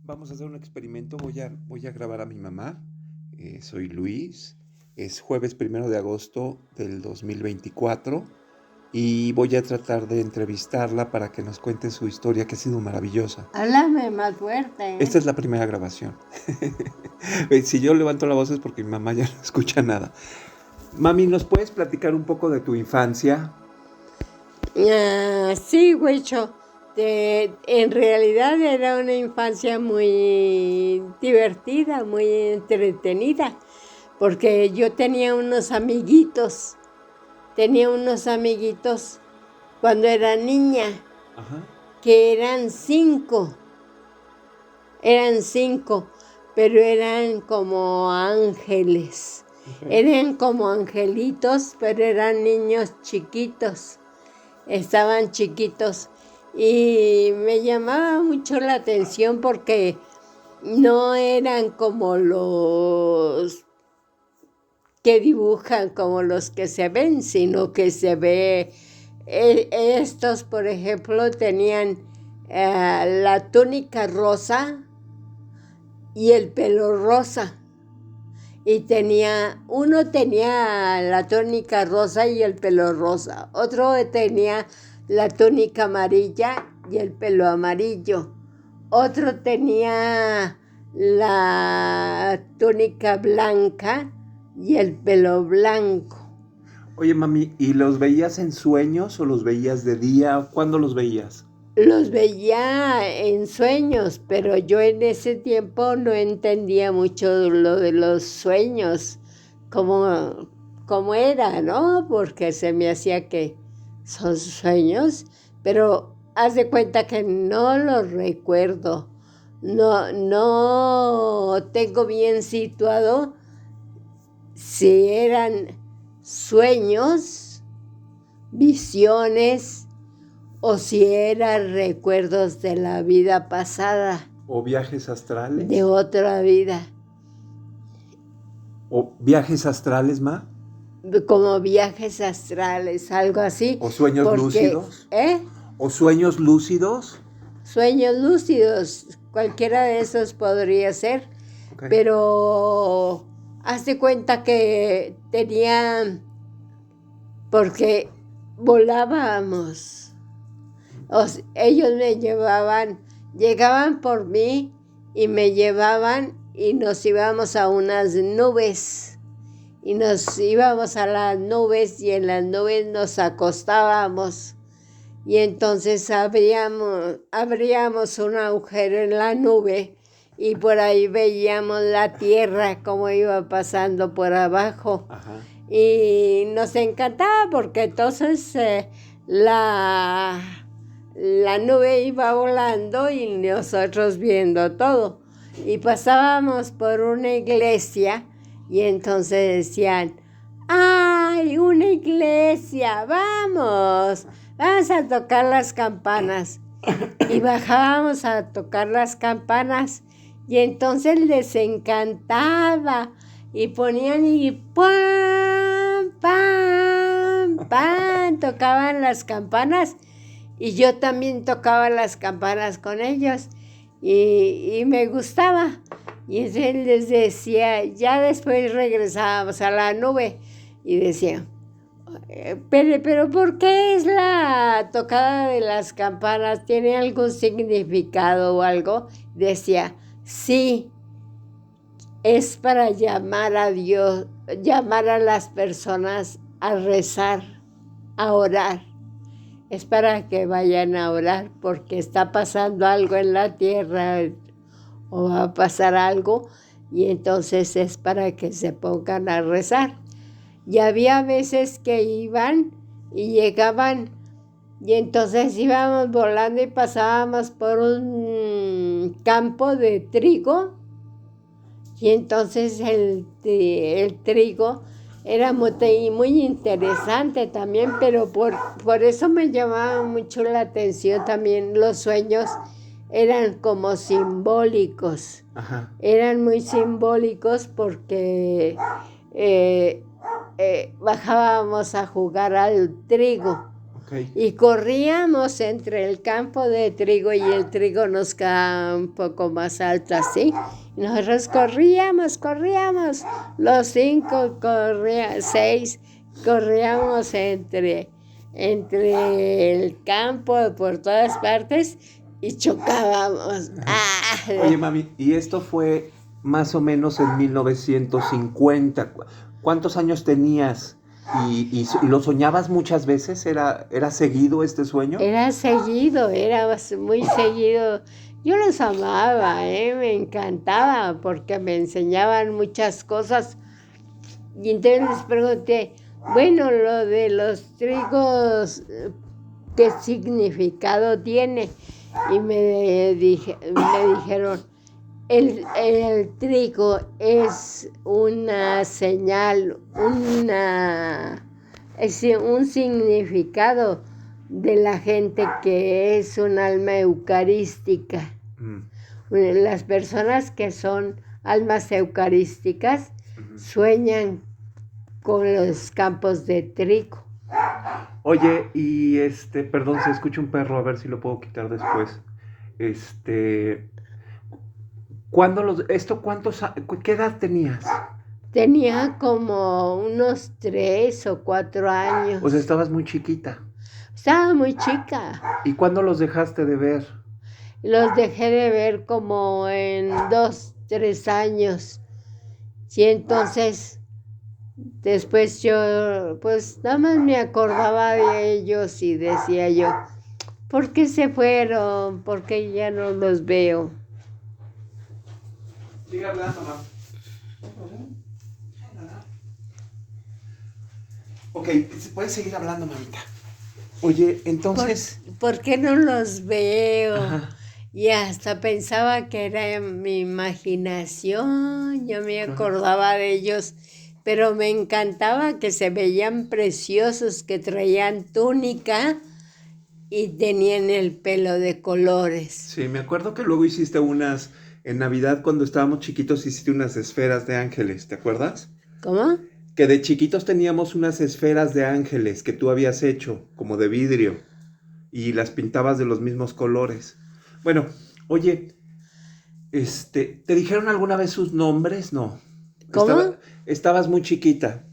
Vamos a hacer un experimento. Voy a grabar a mi mamá. Soy Luis. Es jueves 1 de agosto del 2024 y voy a tratar de entrevistarla para que nos cuente su historia, que ha sido maravillosa. Háblame más fuerte, Esta es la primera grabación. Si yo levanto la voz es porque mi mamá ya no escucha nada. Mami, ¿nos puedes platicar un poco de tu infancia? Sí, Huicho. En realidad era una infancia muy divertida, muy entretenida, porque yo tenía unos amiguitos cuando era niña, Ajá. que eran cinco, pero eran como ángeles. Okay. Eran como angelitos, pero eran niños chiquitos. Estaban chiquitos y me llamaba mucho la atención porque no eran como los que dibujan, como los que se ven, sino que se ve, estos por ejemplo tenían la túnica rosa y el pelo rosa. Y uno tenía la túnica rosa y el pelo rosa, otro tenía la túnica amarilla y el pelo amarillo, otro tenía la túnica blanca y el pelo blanco. Oye, mami, ¿y los veías en sueños o los veías de día? ¿Cuándo los veías? Los veía en sueños, pero yo en ese tiempo no entendía mucho lo de los sueños, cómo era, ¿no? Porque se me hacía que son sueños, pero haz de cuenta que no los recuerdo. No tengo bien situado si eran sueños, visiones, o si eran recuerdos de la vida pasada. ¿O viajes astrales? De otra vida. ¿O viajes astrales, ma? Como viajes astrales, algo así. ¿O sueños lúcidos? ¿O sueños lúcidos? Sueños lúcidos, cualquiera de esos podría ser. Okay. Pero hazte cuenta que porque volábamos. Ellos llegaban por mí y me llevaban y nos íbamos a unas nubes. Y nos íbamos a las nubes y en las nubes nos acostábamos. Y entonces abríamos un agujero en la nube y por ahí veíamos la tierra como iba pasando por abajo. Ajá. Y nos encantaba porque entonces la nube iba volando y nosotros viendo todo. Y pasábamos por una iglesia y entonces decían: ¡ay, una iglesia! ¡Vamos a tocar las campanas! Y bajábamos a tocar las campanas y entonces les encantaba y ponían y ¡pam, pam, pam! Tocaban las campanas. Y yo también tocaba las campanas con ellos y me gustaba. Y entonces les decía, ya después regresábamos a la nube y decía: pero ¿por qué es la tocada de las campanas? ¿Tiene algún significado o algo? Decía: sí, es para llamar a Dios, llamar a las personas a rezar, a orar. Es para que vayan a orar porque está pasando algo en la tierra o va a pasar algo y entonces es para que se pongan a rezar. Y había veces que iban y llegaban y entonces íbamos volando y pasábamos por un campo de trigo y entonces el trigo era muy interesante también, pero por eso me llamaba mucho la atención también los sueños. Eran como simbólicos. Ajá. Eran muy simbólicos porque bajábamos a jugar al trigo. Okay. Y corríamos entre el campo de trigo y el trigo nos quedaba un poco más alto así. Y nosotros corríamos, los 5 6, corríamos entre el campo por todas partes y chocábamos. Oye, mami, y esto fue más o menos en 1950. ¿Cuántos años tenías? ¿Y lo soñabas muchas veces? ¿Era seguido este sueño? Era seguido, era muy seguido. Yo los amaba, me encantaba porque me enseñaban muchas cosas. Y entonces les pregunté, bueno, lo de los trigos, ¿qué significado tiene? Y me dijeron, el trigo es una señal, es un significado de la gente que es un alma eucarística. Las personas que son almas eucarísticas sueñan con los campos de trigo. Oye, y perdón, se escucha un perro, a ver si lo puedo quitar después. ¿Qué edad tenías? Tenía como unos 3 o 4 años. O sea, estabas muy chiquita. Estaba muy chica. ¿Y cuándo los dejaste de ver? Los dejé de ver como en 2, 3 años. Y entonces, después yo, pues nada más me acordaba de ellos y decía yo, ¿por qué se fueron? ¿Por qué ya no los veo? Sigue hablando, mamá. Ok, puedes seguir hablando, mamita. Oye, entonces... ¿Por qué no los veo? Ajá. Y hasta pensaba que era mi imaginación, yo me acordaba de ellos, pero me encantaba que se veían preciosos, que traían túnica y tenían el pelo de colores. Sí, me acuerdo que luego hiciste unas, en Navidad cuando estábamos chiquitos hiciste unas esferas de ángeles, ¿te acuerdas? ¿Cómo? Que de chiquitos teníamos unas esferas de ángeles que tú habías hecho, como de vidrio, y las pintabas de los mismos colores. Bueno, oye, ¿te dijeron alguna vez sus nombres? No. ¿Cómo? Estabas muy chiquita.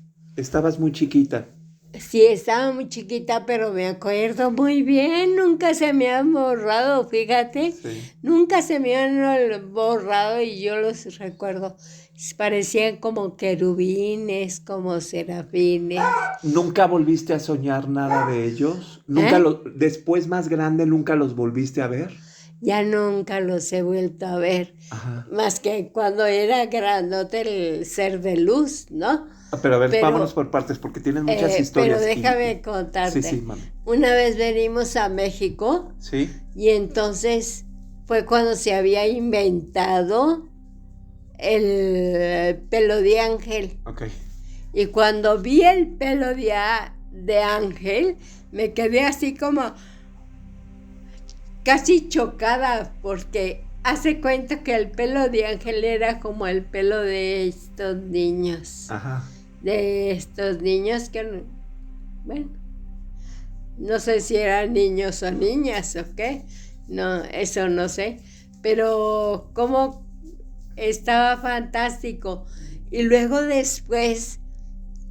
Sí, estaba muy chiquita, pero me acuerdo muy bien, nunca se me han borrado, fíjate. Sí. Nunca se me han borrado y yo los recuerdo. Parecían como querubines, como serafines. ¿Nunca volviste a soñar nada de ellos? Después, más grande, ¿nunca los volviste a ver? Ya nunca los he vuelto a ver. Ajá. Más que cuando era grandote el ser de luz, ¿no? Pero a ver, vámonos por partes porque tienes muchas historias. Pero déjame contarte. Sí, mami. Una vez venimos a México. Sí. Y entonces fue cuando se había inventado el pelo de ángel. Ok. Y cuando vi el pelo de ángel, me quedé así como casi chocada, porque hace cuenta que el pelo de ángel era como el pelo de estos niños. Ajá. De estos niños que, bueno, no sé si eran niños o niñas o qué, no, eso no sé, pero como estaba fantástico. Y luego después,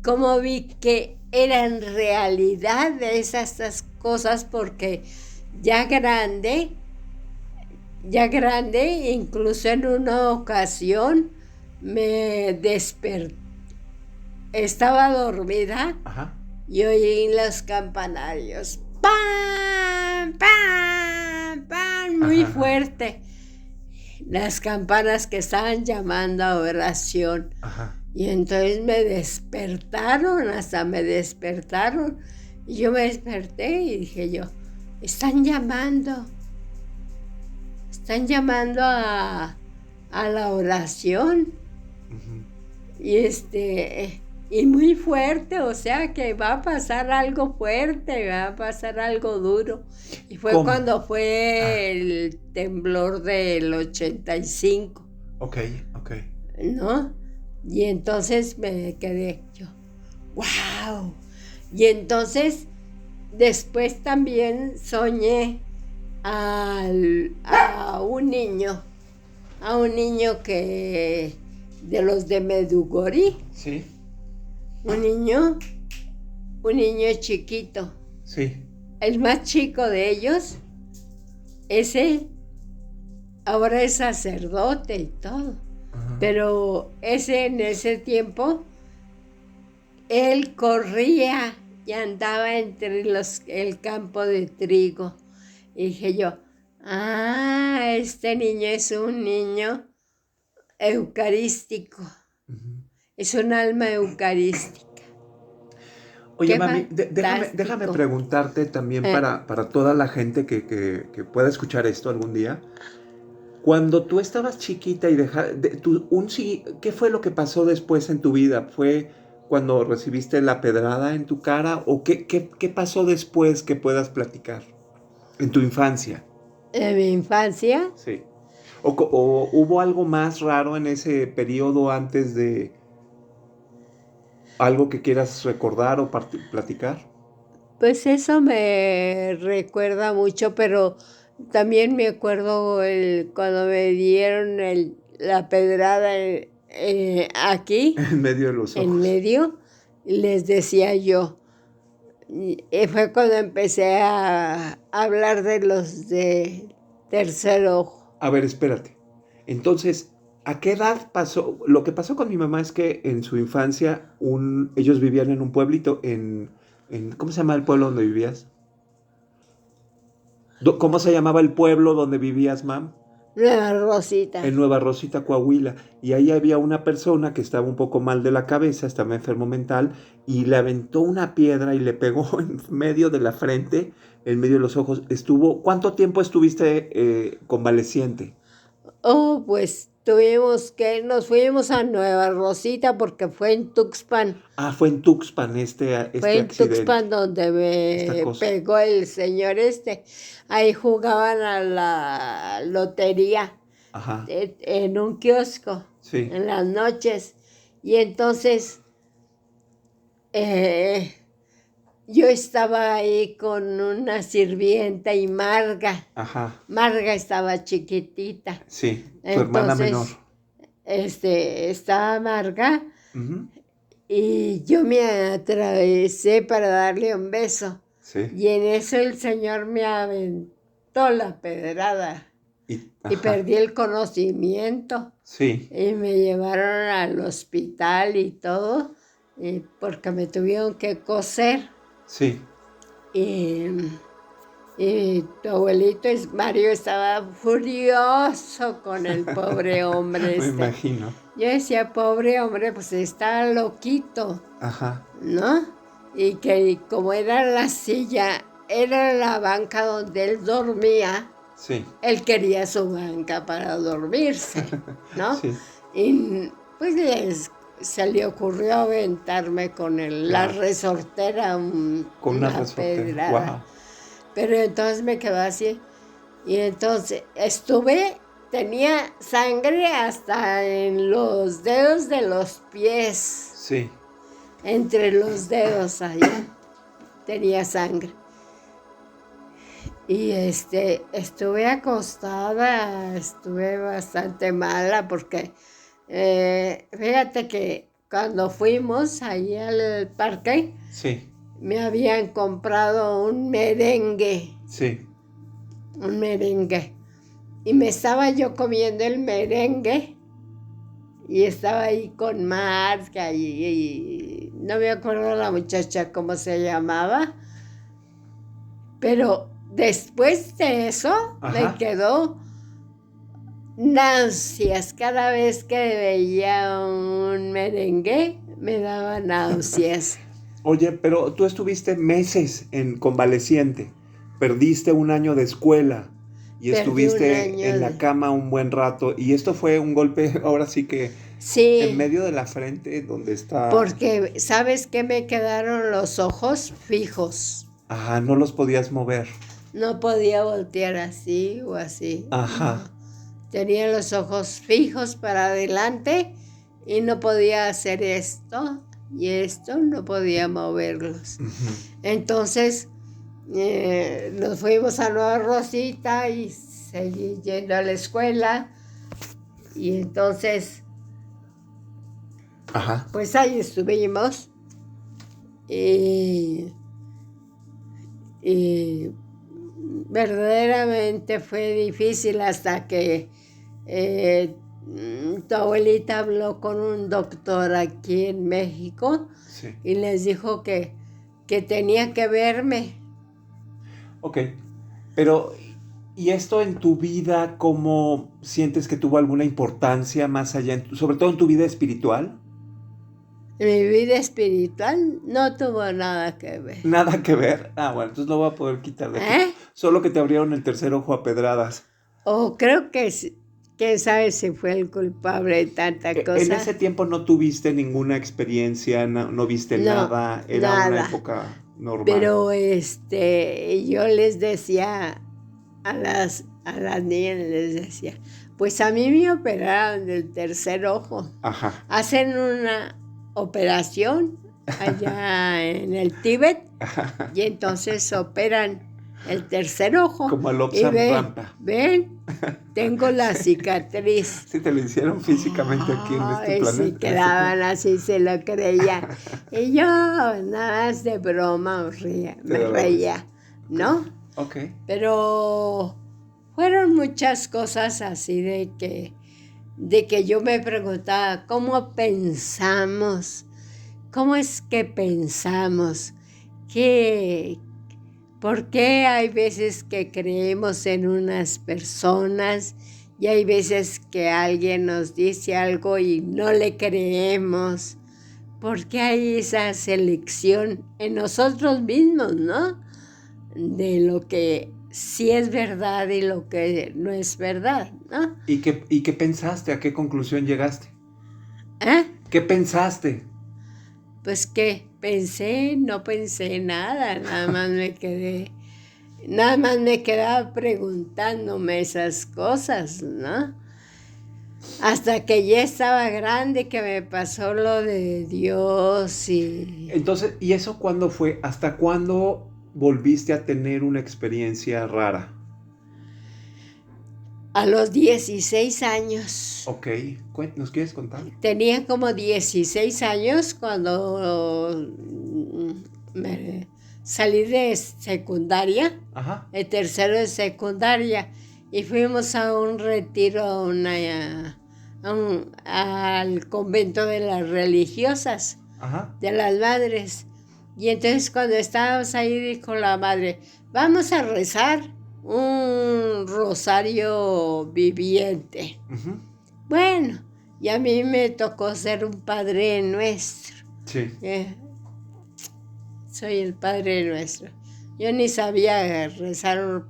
como vi que eran realidad de esas cosas, porque ya grande, incluso en una ocasión me desperté, estaba dormida. Ajá. Y oí los campanarios, ¡pam, pam, pam!, muy fuerte. Las campanas que estaban llamando a oración. Ajá. Y entonces me despertaron. Y yo me desperté y dije yo, están llamando a la oración. Uh-huh. Y muy fuerte, o sea que va a pasar algo fuerte, va a pasar algo duro. Y fue cuando fue el temblor del 85. Ok. ¿No? Y entonces me quedé yo, ¡wow! Y entonces después también soñé a un niño que de los de Medugori, Sí, un niño chiquito, sí. el más chico de ellos, ese ahora es sacerdote y todo, Ajá. pero ese en ese tiempo, él corría y andaba entre el campo de trigo. Y dije yo, este niño es un niño eucarístico, Ujú. es un alma eucarística. Oye, Qué mami, déjame fantástico. preguntarte también Eh, para toda la gente que pueda escuchar esto algún día. Cuando tú estabas chiquita y ¿qué fue lo que pasó después en tu vida? ¿Fue cuando recibiste la pedrada en tu cara? ¿O qué pasó después que puedas platicar? En tu infancia. en mi infancia, Sí. ¿O hubo algo más raro en ese periodo antes de algo que quieras recordar o platicar? pues eso me recuerda mucho, pero también me acuerdo cuando me dieron la pedrada aquí, En medio de los en ojos. medio, les decía yo. Y fue cuando empecé a hablar de los de tercer ojo. A ver, espérate. Entonces, ¿a qué edad pasó? Lo que pasó con mi mamá es que en su infancia ellos vivían en un pueblito ¿cómo se llama el pueblo donde vivías? ¿Cómo se llamaba el pueblo donde vivías, mam? Nueva Rosita. En Nueva Rosita, Coahuila. Y ahí había una persona que estaba un poco mal de la cabeza, estaba enfermo mental, y le aventó una piedra y le pegó en medio de la frente, en medio de los ojos. ¿Cuánto tiempo estuviste convaleciente? Oh, pues nos fuimos a Nueva Rosita porque fue en Tuxpan. Ah, fue en Tuxpan Fue este en accidente, Tuxpan donde esta me cosa. pegó el señor este. Ahí jugaban a la lotería Ajá, en un kiosco sí, en las noches. Y entonces eh, yo estaba ahí con una sirvienta y Marga. ajá, Marga estaba chiquitita. sí, tu hermana menor. Entonces, estaba Marga Ujú, y yo me atravesé para darle un beso. sí, Y en eso el señor me aventó la pedrada y ajá, perdí el conocimiento. sí, Y me llevaron al hospital y todo, porque me tuvieron que coser. sí. Y, y tu abuelito Mario estaba furioso con el pobre hombre Me este. imagino. Yo decía, pobre hombre, pues está loquito, Ajá, ¿no? Y que como era la silla, era la banca donde él dormía, sí, él quería su banca para dormirse, ¿no? sí, Y pues se le ocurrió aventarme con la claro. resortera Con una una resortera. pedrada. Wow. Pero entonces me quedó así. Y entonces tenía sangre hasta en los dedos de los pies, Sí, entre los dedos ahí tenía sangre. Y estuve acostada, estuve bastante mala porque fíjate que cuando fuimos ahí al parque sí, me habían comprado un merengue. sí. Y me estaba yo comiendo el merengue y estaba ahí con Marca y no me acuerdo la muchacha cómo se llamaba, pero después de eso me Ajá. quedó náuseas. Cada vez que veía un merengue me daba náuseas. Oye, pero tú estuviste meses en convaleciente, perdiste un año de escuela y Perdí un estuviste año en la cama un buen rato y esto fue un golpe ahora sí que en Sí, medio de la frente donde está, porque ¿sabes qué? Me quedaron los ojos fijos. ajá, no los podías mover, No podía voltear así o así, no. ajá, Tenía los ojos fijos para adelante y no podía hacer esto y esto, no podía moverlos. ujú, Entonces nos fuimos a Nueva Rosita y seguí yendo a la escuela. Y entonces, Ajá. pues ahí estuvimos. Y verdaderamente fue difícil hasta que tu abuelita habló con un doctor aquí en México. Sí. Y les dijo que tenía que verme. Ok, pero ¿y esto en tu vida cómo sientes que tuvo alguna importancia más allá, sobre todo en tu vida espiritual? Mi vida espiritual no tuvo nada que ver. Nada que ver. Ah, bueno, entonces lo voy a poder quitar de aquí. Solo que te abrieron el tercer ojo a pedradas. Creo que quién sabe si fue el culpable de tanta cosa. En ese tiempo no tuviste ninguna experiencia, no viste nada, era nada. una época normal. Pero yo les decía a las niñas, les decía, pues a mí me operaron del tercer ojo. Ajá. Hacen una operación allá en el Tíbet y entonces operan el tercer ojo. Como el Oxfam Rampa. Ven, tengo la cicatriz. Sí, te lo hicieron físicamente aquí en este planeta. Sí, quedaban así, se lo creía. Y yo, nada más de broma, me reía, ¿no? Ok. Pero fueron muchas cosas así de que yo me preguntaba, ¿cómo pensamos? ¿Cómo es que pensamos? ¿Por qué hay veces que creemos en unas personas y hay veces que alguien nos dice algo y no le creemos? ¿Por qué hay esa selección en nosotros mismos, no? De lo que sí es verdad y lo que no es verdad, ¿no? ¿Y qué pensaste? ¿A qué conclusión llegaste? ¿Qué pensaste? Pues que no pensé nada, nada más me quedaba preguntándome esas cosas, ¿no? Hasta que ya estaba grande que me pasó lo de Dios y... Entonces, ¿y eso cuándo fue? ¿Hasta cuándo volviste a tener una experiencia rara? A los 16 años. Ok, ¿nos quieres contar? Tenía como 16 años cuando me salí de secundaria, Ajá. el tercero de secundaria, y fuimos a un retiro al convento de las religiosas, Ajá. de las madres. Y entonces cuando estábamos ahí dijo la madre, vamos a rezar un rosario viviente. Uh-huh. Bueno, y a mí me tocó ser un Padre Nuestro. Sí. Soy el Padre Nuestro. Yo ni sabía rezar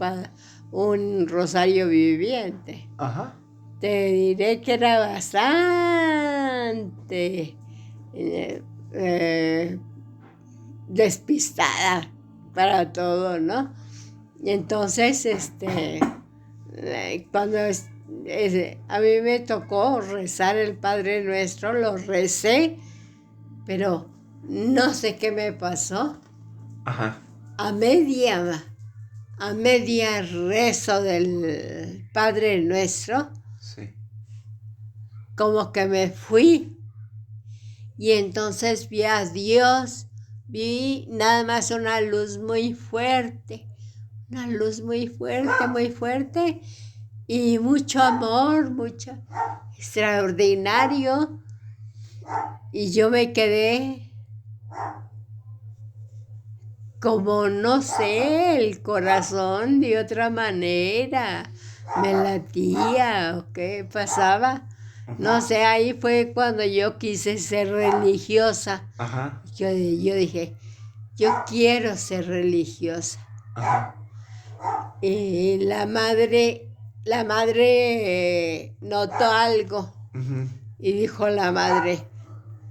un rosario viviente. Ajá. Te diré que era bastante despistada para todo, ¿no? Y entonces, cuando a mí me tocó rezar el Padre Nuestro, lo recé, pero no sé qué me pasó. Ajá. A media rezo del Padre Nuestro, sí, como que me fui. Y entonces vi a Dios, vi nada más una luz muy fuerte, muy fuerte, y mucho amor, mucho extraordinario. Y yo me quedé como, no sé, el corazón de otra manera, me latía o qué pasaba. No sé, ahí fue cuando yo quise ser religiosa. Ajá. Yo dije, yo quiero ser religiosa. Ajá. Y la madre notó algo. Uh-huh. Y dijo la madre,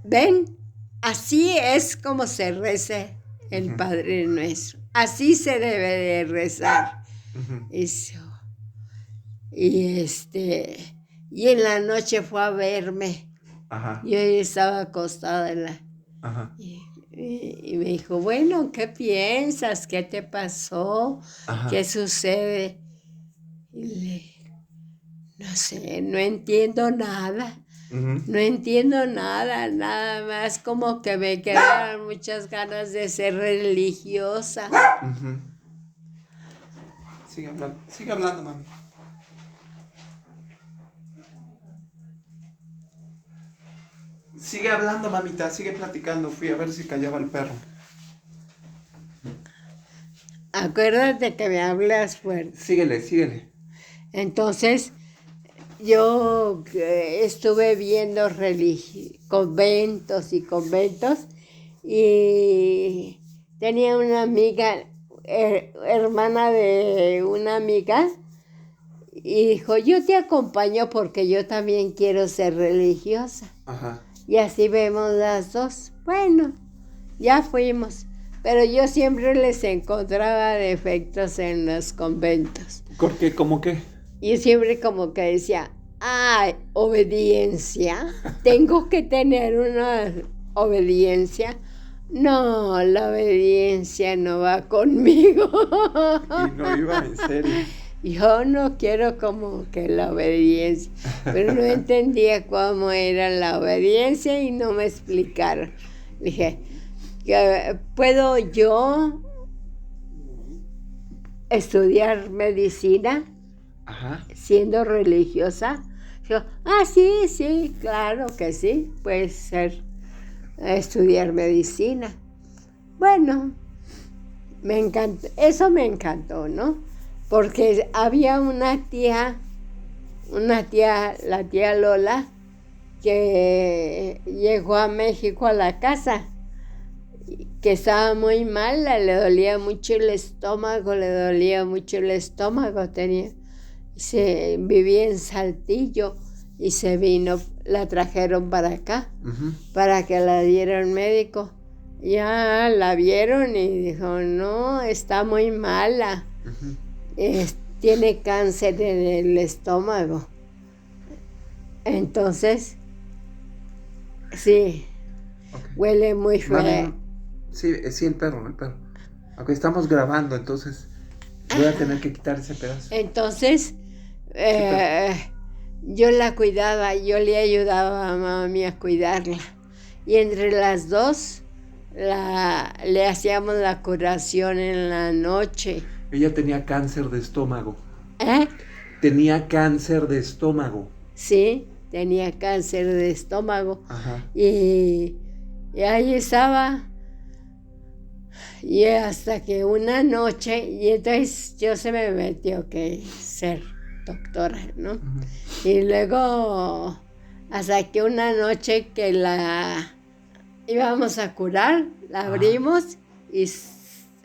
ven, así es como se reza el Uh-huh. Padre Nuestro. Así se debe de rezar. Uh-huh. Eso. Y en la noche fue a verme. Ajá. Yo estaba acostada Ajá. y Y me dijo, bueno, ¿qué piensas? ¿Qué te pasó? Ajá. ¿Qué sucede? Y le dije, no sé, no entiendo nada. No entiendo nada, nada más como que me quedaron muchas ganas de ser religiosa. Sigue hablando, mami. Sigue hablando, mamita, sigue platicando. Fui a ver si callaba el perro. Acuérdate que me hablas fuerte. Síguele. Entonces, yo estuve viendo conventos y tenía una amiga, hermana de una amiga, y dijo, yo te acompaño porque yo también quiero ser religiosa. Ajá. Y así vemos las dos. Bueno, ya fuimos. Pero yo siempre les encontraba defectos en los conventos. ¿Por qué? ¿Cómo qué? Yo siempre como que decía, ay, obediencia. Tengo que tener una obediencia. No, la obediencia no va conmigo. Y no iba, en serio. Yo no quiero como que la obediencia, pero no entendía cómo era la obediencia y no me explicaron. Dije, ¿puedo yo estudiar medicina? Ajá. Siendo religiosa? Yo, sí, claro que sí, puede ser estudiar medicina. Bueno, me encantó, eso me encantó, ¿no? Porque había una tía, la tía Lola, que llegó a México a la casa, que estaba muy mala, le dolía mucho el estómago, vivía en Saltillo y se vino, la trajeron para acá, para que la dieran médico. Ya la vieron y dijo, no, está muy mala. Tiene cáncer en el estómago. Entonces, sí, okay. Huele muy feo. Mami, sí, el perro. Aunque estamos grabando, entonces voy a tener que quitar ese pedazo. Entonces, yo la cuidaba, yo le ayudaba a mami a cuidarla. Y entre las dos le hacíamos la curación en la noche. Ella tenía cáncer de estómago. ¿Eh? Tenía cáncer de estómago. Sí, tenía cáncer de estómago. Ajá. Y ahí estaba. Y hasta que una noche, y entonces yo se me metió que ser doctora, ¿no? Uh-huh. Y luego, hasta que una noche que la íbamos a curar, la abrimos y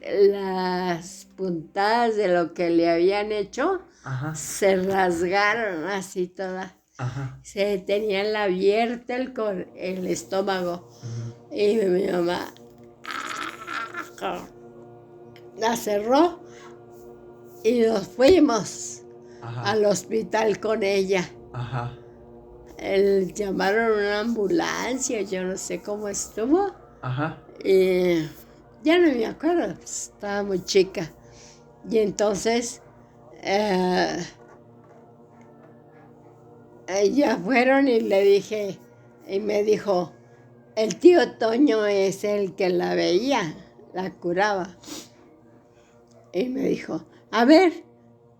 las puntadas de lo que le habían hecho, ajá, se rasgaron así todas. Ajá. Se tenían abierto el estómago. Uh-huh. Y mi mamá la cerró y nos fuimos, ajá, al hospital con ella. Ajá. Llamaron una ambulancia, yo no sé cómo estuvo. Ajá. Y ya no me acuerdo, pues, estaba muy chica. Y entonces ya fueron y le dije, y me dijo, el tío Toño es el que la veía, la curaba. Y me dijo, a ver,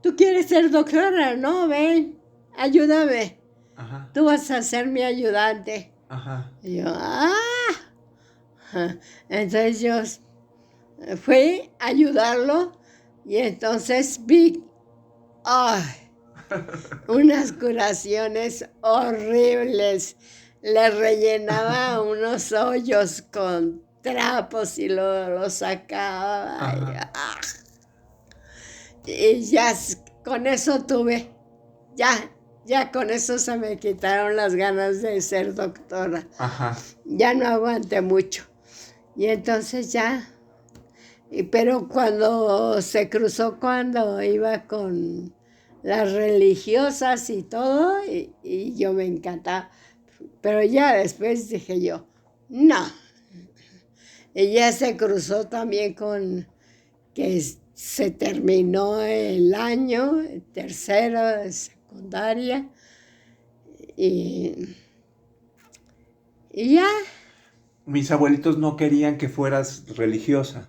¿tú quieres ser doctora? No, ven, ayúdame. Ajá. Tú vas a ser mi ayudante. Ajá. Y yo, Entonces yo fui a ayudarlo y entonces vi unas curaciones horribles. Le rellenaba unos hoyos con trapos y lo sacaba. Y ya con eso tuve, ya con eso se me quitaron las ganas de ser doctora. Ajá. Ya no aguanté mucho. Y entonces pero cuando se cruzó, cuando iba con las religiosas y todo, y yo me encantaba. Pero ya después dije yo, no, ella se cruzó también con que se terminó el año, el tercero de secundaria, y, y ya. Mis abuelitos no querían que fueras religiosa.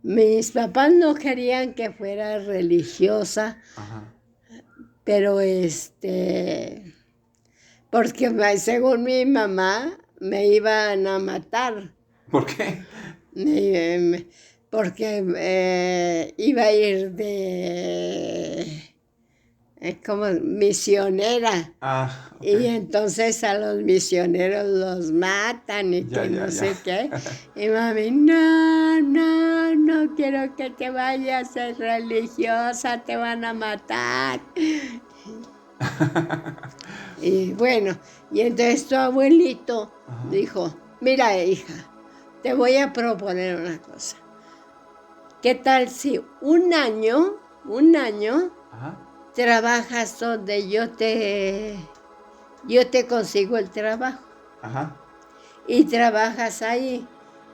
Mis papás no querían que fuera religiosa, Ajá. pero porque según mi mamá me iban a matar. ¿Por qué? Porque iba a ir como misionera. Ah, ok. Y entonces a los misioneros los matan y Ya, que no ya, sé ya. qué. Y mami, no quiero que te vayas a ser religiosa, te van a matar. Y bueno, y entonces tu abuelito Ajá. dijo, mira hija, te voy a proponer una cosa. ¿Qué tal si un año Ajá. trabajas donde yo te consigo el trabajo Ajá. y trabajas ahí?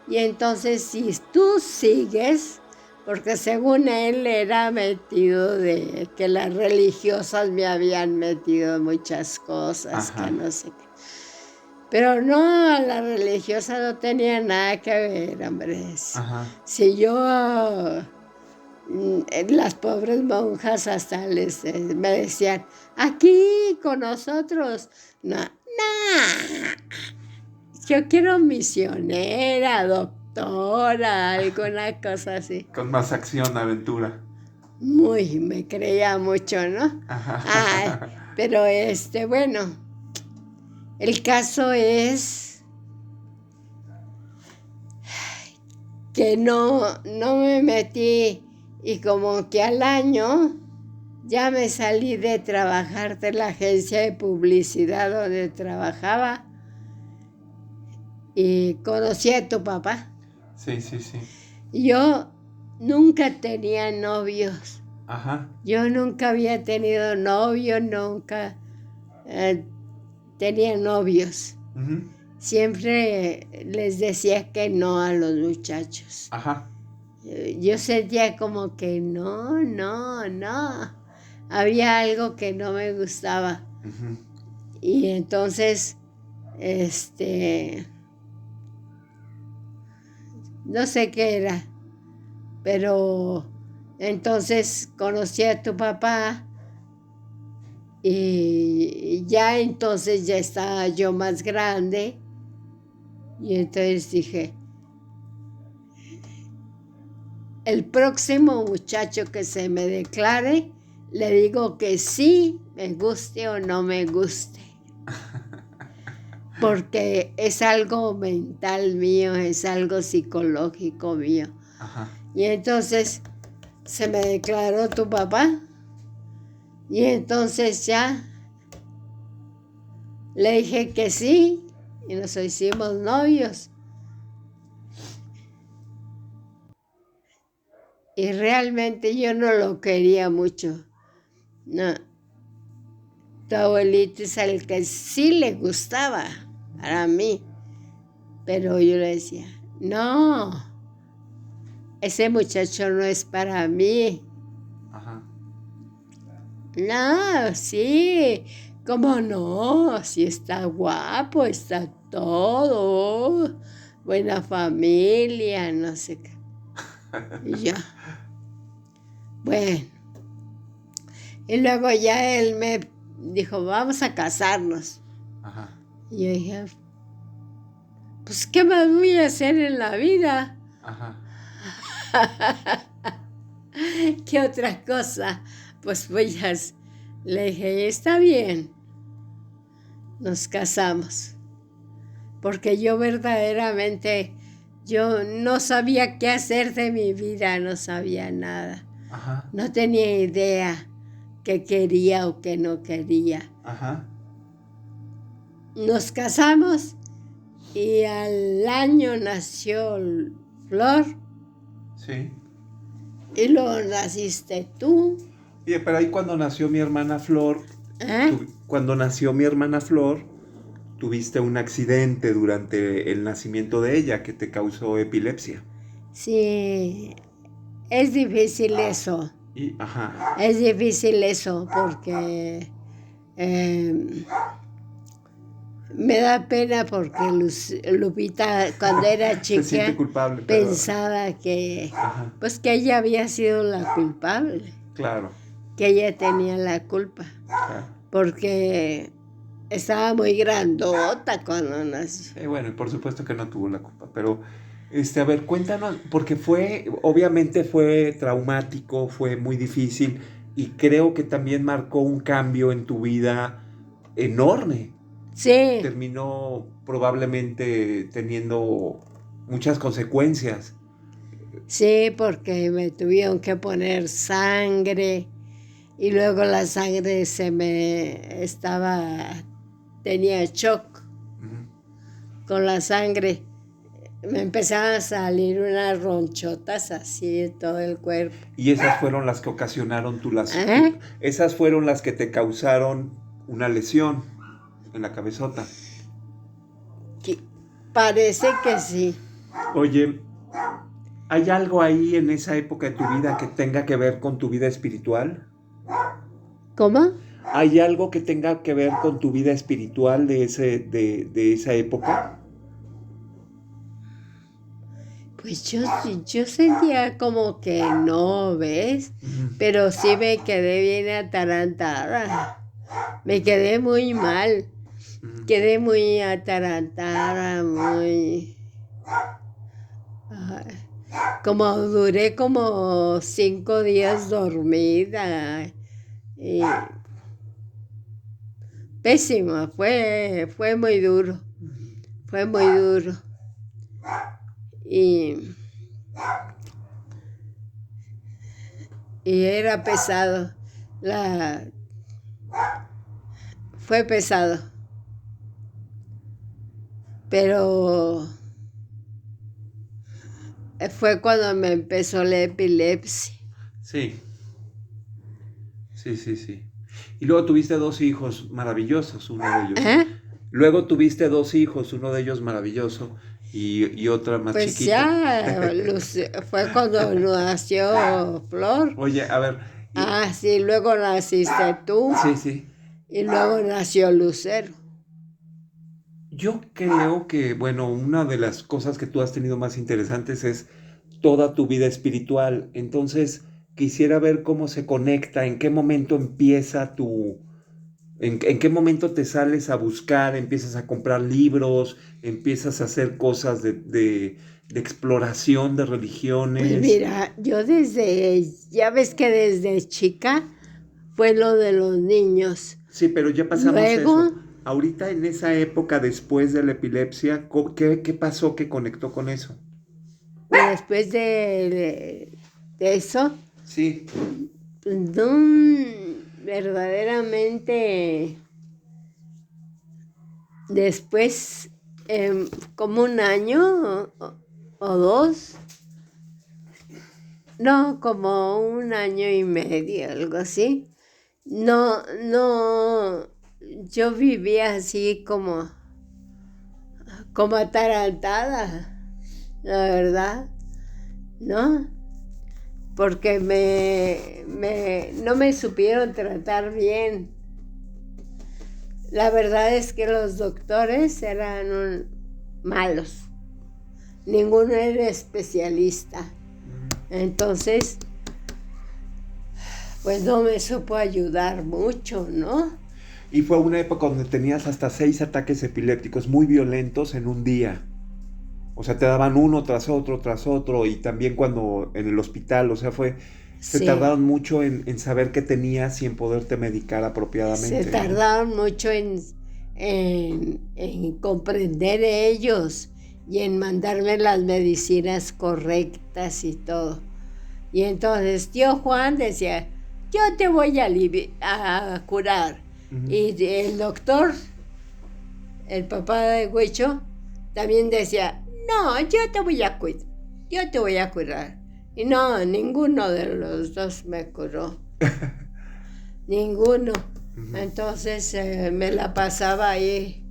Y entonces si tú sigues, porque según él era metido de que las religiosas me habían metido muchas cosas, Ajá. que no sé qué. Pero no, la religiosa no tenía nada que ver, hombre. Ajá. Si yo, las pobres monjas hasta me decían, aquí con nosotros. No, yo quiero misionera, doctora, alguna cosa así. Con más acción, aventura. Me creía mucho, ¿no? Ajá. Ay, pero bueno, el caso es que no me metí y como que al año ya me salí de trabajar de la agencia de publicidad donde trabajaba y conocí a tu papá. Sí, sí, sí. Yo nunca tenía novios. Ajá. Yo nunca había tenido novio, nunca tenía novios. Ujú. Siempre les decía que no a los muchachos. Ajá. Yo sentía como que no. Había algo que no me gustaba. Ujú. Y entonces, no sé qué era, pero entonces conocí a tu papá y ya entonces ya estaba yo más grande y entonces dije, el próximo muchacho que se me declare, le digo que sí, me guste o no me guste. Porque es algo mental mío, es algo psicológico mío. Ajá. Y entonces se me declaró tu papá. Y entonces ya le dije que sí y nos hicimos novios. Y realmente yo no lo quería mucho. No. Tu abuelito es el que sí le gustaba para mí. Pero yo le decía, no, ese muchacho no es para mí. Ajá. No, sí, ¿cómo no? Sí está guapo, está todo, buena familia, no sé qué. Y yo, bueno. Y luego ya él me dijo, vamos a casarnos. Ajá. Y yo dije, pues, ¿qué más voy a hacer en la vida? Ajá. ¿Qué otra cosa? Pues le dije, está bien, nos casamos. Porque yo verdaderamente, yo no sabía qué hacer de mi vida, no sabía nada. Ajá. No tenía idea qué quería o qué no quería. Ajá. Nos casamos y al año nació Flor. Sí. Y luego naciste tú. Pero ahí cuando nació mi hermana Flor, ¿Eh? cuando nació mi hermana Flor, tuviste un accidente durante el nacimiento de ella que te causó epilepsia. Sí, es difícil eso. Ajá. Es difícil eso porque me da pena porque Lupita cuando era Se siente chica culpable, pero... pensaba que pues que ella había sido la culpable, Claro. que ella tenía la culpa, porque estaba muy grandota cuando nació. Bueno, y por supuesto que no tuvo la culpa, pero a ver, cuéntanos, porque obviamente fue traumático, fue muy difícil y creo que también marcó un cambio en tu vida enorme. Sí. Terminó probablemente teniendo muchas consecuencias. Sí, porque me tuvieron que poner sangre y luego la sangre tenía shock con la sangre. Me empezaban a salir unas ronchotas así de todo el cuerpo. ¿Y esas fueron las que ocasionaron esas fueron las que te causaron una lesión en la cabezota? Parece que sí. Oye, ¿hay algo ahí en esa época de tu vida que tenga que ver con tu vida espiritual? ¿Cómo? ¿Hay algo que tenga que ver con tu vida espiritual de esa época? Pues yo sentía como que no, ¿ves? Pero sí me quedé bien atarantada. Me quedé muy mal. Quedé muy atarantada, duré como 5 días dormida. Y pésimo, fue muy duro. Fue muy duro. Y era pesado. Fue pesado. Pero fue cuando me empezó la epilepsia. Sí. Sí. Y luego tuviste 2 hijos maravillosos, uno de ellos. Luego tuviste 2 hijos, uno de ellos maravilloso y otra más chiquita. Pues ya, fue cuando nació Flor. Oye, a ver. Sí, luego naciste tú. Sí. Y luego nació Lucero. Yo creo que, bueno, una de las cosas que tú has tenido más interesantes es toda tu vida espiritual. Entonces, quisiera ver cómo se conecta, en qué momento empieza en qué momento te sales a buscar, empiezas a comprar libros, empiezas a hacer cosas de exploración de religiones. Pues mira, ya ves que desde chica fue lo de los niños. Sí, pero ya pasamos luego, eso. Ahorita en esa época, después de la epilepsia, ¿qué pasó que conectó con eso? Después de eso, sí. Verdaderamente, después, como un año o 2, no, como un año y medio, algo así. No, yo vivía así como atarantada, la verdad, ¿no? Porque no me supieron tratar bien. La verdad es que los doctores eran malos. Ninguno era especialista. Entonces, pues no me supo ayudar mucho, ¿no? Y fue una época donde tenías hasta 6 ataques epilépticos muy violentos en un día. O sea, te daban uno tras otro, y también cuando en el hospital, o sea, se tardaron mucho en saber qué tenías y en poderte medicar apropiadamente. Se tardaron mucho en comprender ellos y en mandarme las medicinas correctas y todo. Y entonces tío Juan decía, yo te voy a curar. Uh-huh. Y el doctor, el papá de Huicho, también decía, no, yo te voy a curar. Y no, ninguno de los dos me curó. Ninguno. Uh-huh. Entonces me la pasaba ahí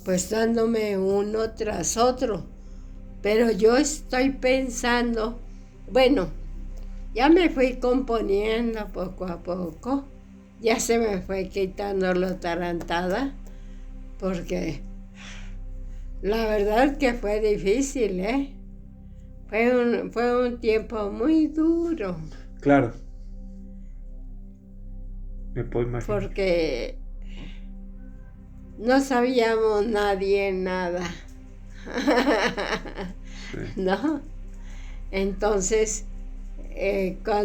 pues dándome uno tras otro. Pero yo estoy pensando, bueno, ya me fui componiendo poco a poco, ya se me fue quitando lo tarantada, porque la verdad que fue difícil, ¿eh? Fue un tiempo muy duro. Claro. Me puedo imaginar. Porque no sabíamos nadie nada. Sí. ¿No? Entonces,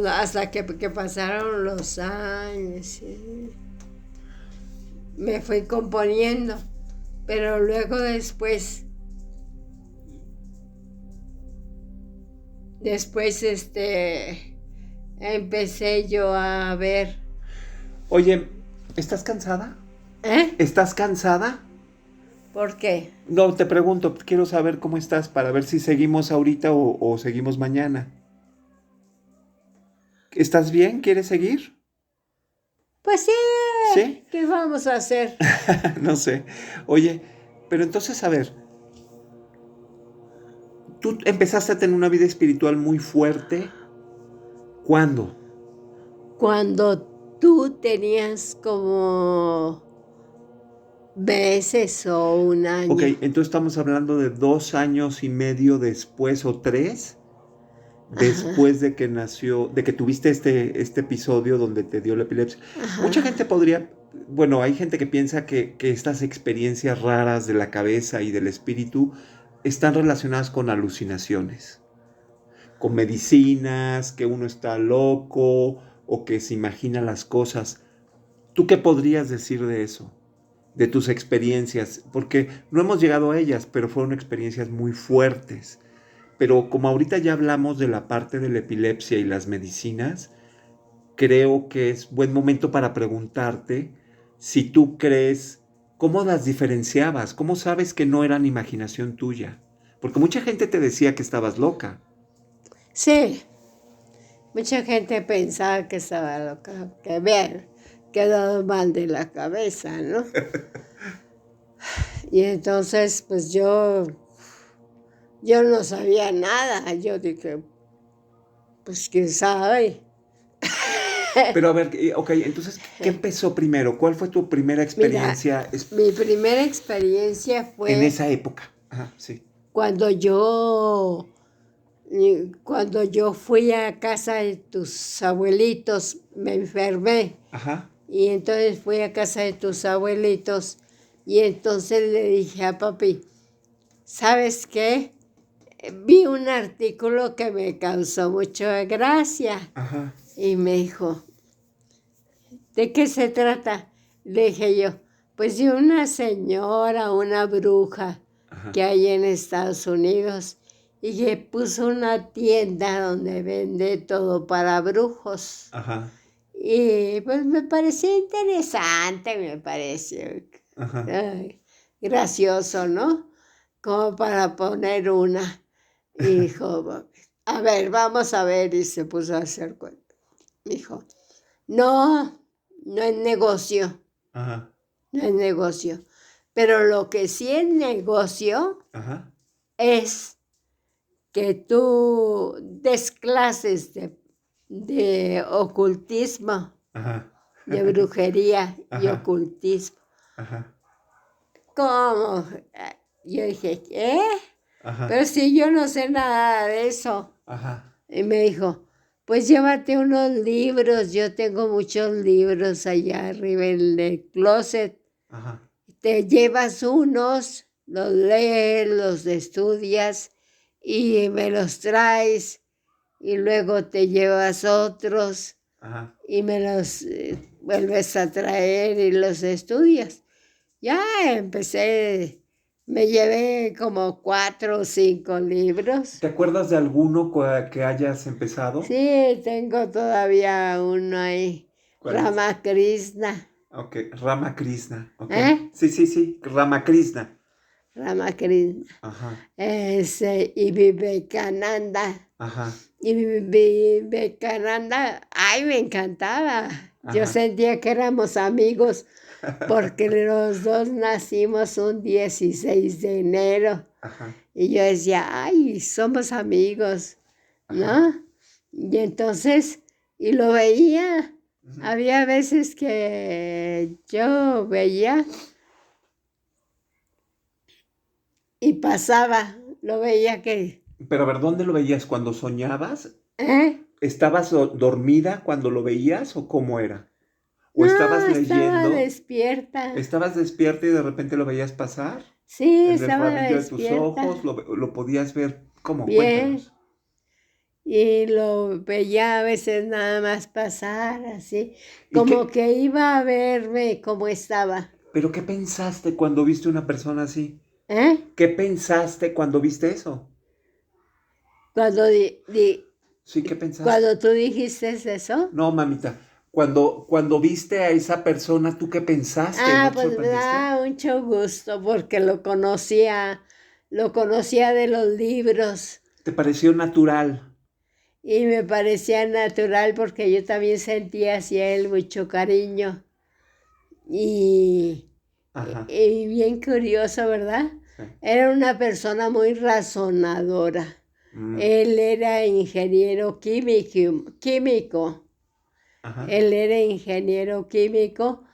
hasta que pasaron los años, me fui componiendo. Pero luego después empecé yo a ver. Oye, ¿estás cansada? ¿Estás cansada? ¿Por qué? No, te pregunto, quiero saber cómo estás para ver si seguimos ahorita o seguimos mañana. ¿Estás bien? ¿Quieres seguir? Pues sí. ¿Sí? ¿Qué vamos a hacer? No sé. Oye, pero entonces, a ver, tú empezaste a tener una vida espiritual muy fuerte. ¿Cuándo? Cuando tú tenías como meses o un año. Ok, entonces estamos hablando de 2 años y medio después o 3, después de que nació, de que tuviste este episodio donde te dio la epilepsia. Ajá. Mucha gente bueno, hay gente que piensa que estas experiencias raras de la cabeza y del espíritu están relacionadas con alucinaciones, con medicinas, que uno está loco o que se imagina las cosas. ¿Tú qué podrías decir de eso? De tus experiencias, porque no hemos llegado a ellas, pero fueron experiencias muy fuertes. Pero como ahorita ya hablamos de la parte de la epilepsia y las medicinas, creo que es buen momento para preguntarte si tú crees, ¿cómo las diferenciabas? ¿Cómo sabes que no eran imaginación tuya? Porque mucha gente te decía que estabas loca. Sí, mucha gente pensaba que estaba loca, que había quedado mal de la cabeza, ¿no? Y entonces, pues yo no sabía nada. Yo dije, pues quién sabe. Pero a ver, ok, entonces, ¿qué empezó primero? ¿Cuál fue tu primera experiencia? Mira, mi primera experiencia fue en esa época? Ajá, sí. Cuando yo fui a casa de tus abuelitos, me enfermé. Ajá. Y entonces fui a casa de tus abuelitos y entonces le dije a papi, ¿sabes qué? Vi un artículo que me causó mucha gracia. Ajá. Y me dijo, ¿de qué se trata? Le dije yo, pues de una señora, una bruja Ajá. que hay en Estados Unidos y que puso una tienda donde vende todo para brujos. Ajá. Y pues me pareció interesante, me pareció gracioso, ¿no? Como para poner una. Y dijo, a ver, vamos a ver, y se puso a hacer cuenta. Dijo, no es negocio. Ajá. No es negocio. Pero lo que sí es negocio Ajá. es que tú des clases de ocultismo, Ajá. de brujería y Ajá. ocultismo. Ajá. ¿Cómo? Yo dije, ¿qué? Ajá. Pero si yo no sé nada de eso. Ajá. Y me dijo, pues llévate unos libros, yo tengo muchos libros allá arriba en el closet. Ajá. Te llevas unos, los lees, los estudias y me los traes y luego te llevas otros. Ajá. Y me los vuelves a traer y los estudias. Ya empecé, me llevé como 4 o 5 libros. ¿Te acuerdas de alguno que hayas empezado? Sí, tengo todavía uno ahí, Ramakrishna. Ok, Ramakrishna. Okay. ¿Eh? Sí, Ramakrishna. Ramakrishna. Ajá. Y Vivekananda. Ajá. Y Vivekananda, ay, me encantaba. Ajá. Yo sentía que éramos amigos porque los dos nacimos un 16 de enero. Ajá, Y yo decía, ay, somos amigos, ajá. ¿no? Y entonces, y lo veía. Ujú. Había veces que yo veía y pasaba, lo veía que, Pero a ver, ¿dónde lo veías? ¿Cuando soñabas? ¿eh? ¿Estabas dormida cuando lo veías o cómo era? ¿O estabas No, estaba leyendo? despierta. ¿Estabas despierta y de repente lo veías pasar? Sí, ¿En el estaba rabillo de tus ojos? despierta. ¿Lo podías ver? ¿Cómo? Bien. Cuéntanos. Y lo veía a veces nada más pasar, así, ¿Y como qué? que iba a verme cómo estaba. ¿Pero qué pensaste cuando viste una persona así? ¿Eh? ¿Qué pensaste cuando viste eso? Cuando, Sí, ¿qué pensaste? cuando tú dijiste eso. No, mamita. Cuando viste a esa persona, ¿tú qué pensaste? ¿No Ah, te pues me sorprendiste? da mucho gusto porque lo conocía de los libros ¿Te pareció natural? y me parecía natural porque yo también sentía hacia él mucho cariño y, Ajá. y bien curioso, ¿verdad? Sí. Era una persona muy razonadora. Mm, Él era ingeniero químico. ajá. Él era ingeniero químico,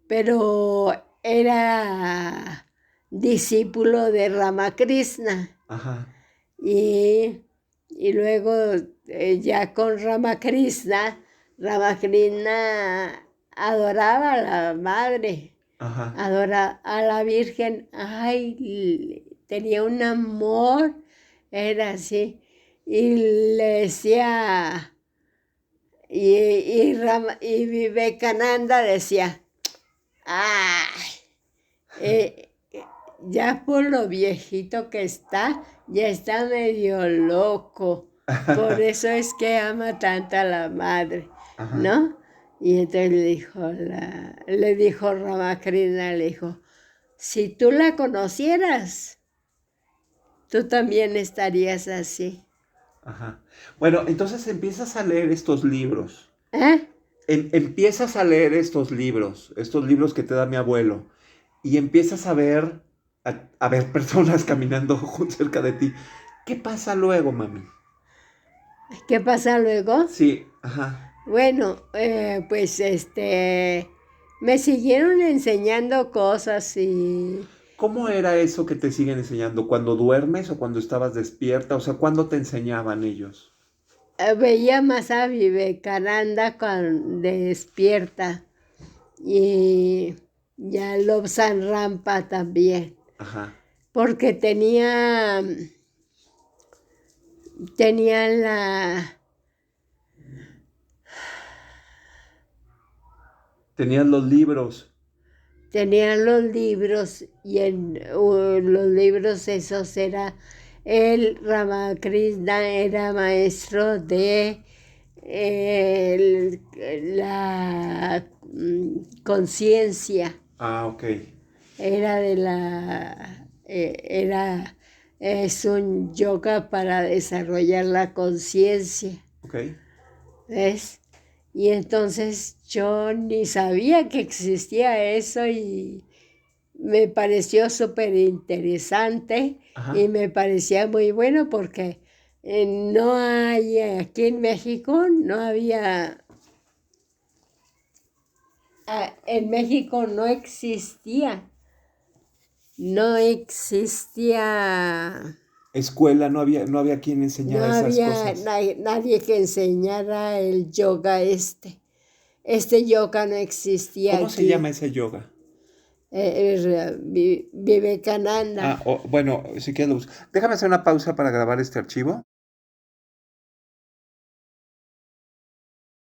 pero era discípulo de Ramakrishna. Ajá. Y, y luego ya con Ramakrishna adoraba a la madre, Ajá. adora a la Virgen. Ay, tenía un amor, era así. Y le decía, y Vivekananda decía, ay, eh, ya por lo viejito que está, ya está medio loco. Por eso es que ama tanto a la madre, Ajá. ¿no? Y entonces le dijo Ramakrishna, le dijo, si tú la conocieras, tú también estarías así. Ajá. Bueno, entonces empiezas a leer estos libros. ¿Eh? Empiezas a leer estos libros que te da mi abuelo, y empiezas a ver personas caminando cerca de ti. ¿Qué pasa luego, mami? ¿Qué pasa luego? Sí, ajá. Bueno, pues me siguieron enseñando cosas y ¿Cómo era eso que te siguen enseñando? ¿Cuando duermes o cuando estabas despierta? O sea, ¿cuándo te enseñaban ellos? veía más a Vivekananda cuando despierta y ya Lobsang Rampa también, Ajá. porque tenía Tenían los libros. tenían los libros y en los libros esos Ramakrishna era maestro de la conciencia, Ah, ok. era de es un yoga para desarrollar la conciencia, Ok. ¿ves? Y entonces yo ni sabía que existía eso y me pareció súper interesante y Ajá. me parecía muy bueno porque no hay, aquí en México no había, en México no existía, Escuela, no había quien no enseñara esas había cosas. nadie que enseñara el yoga este. Este yoga no existía ¿Cómo se llama aquí. ese yoga? Vivekananda. Bueno, si quieres, déjame hacer una pausa para grabar este archivo.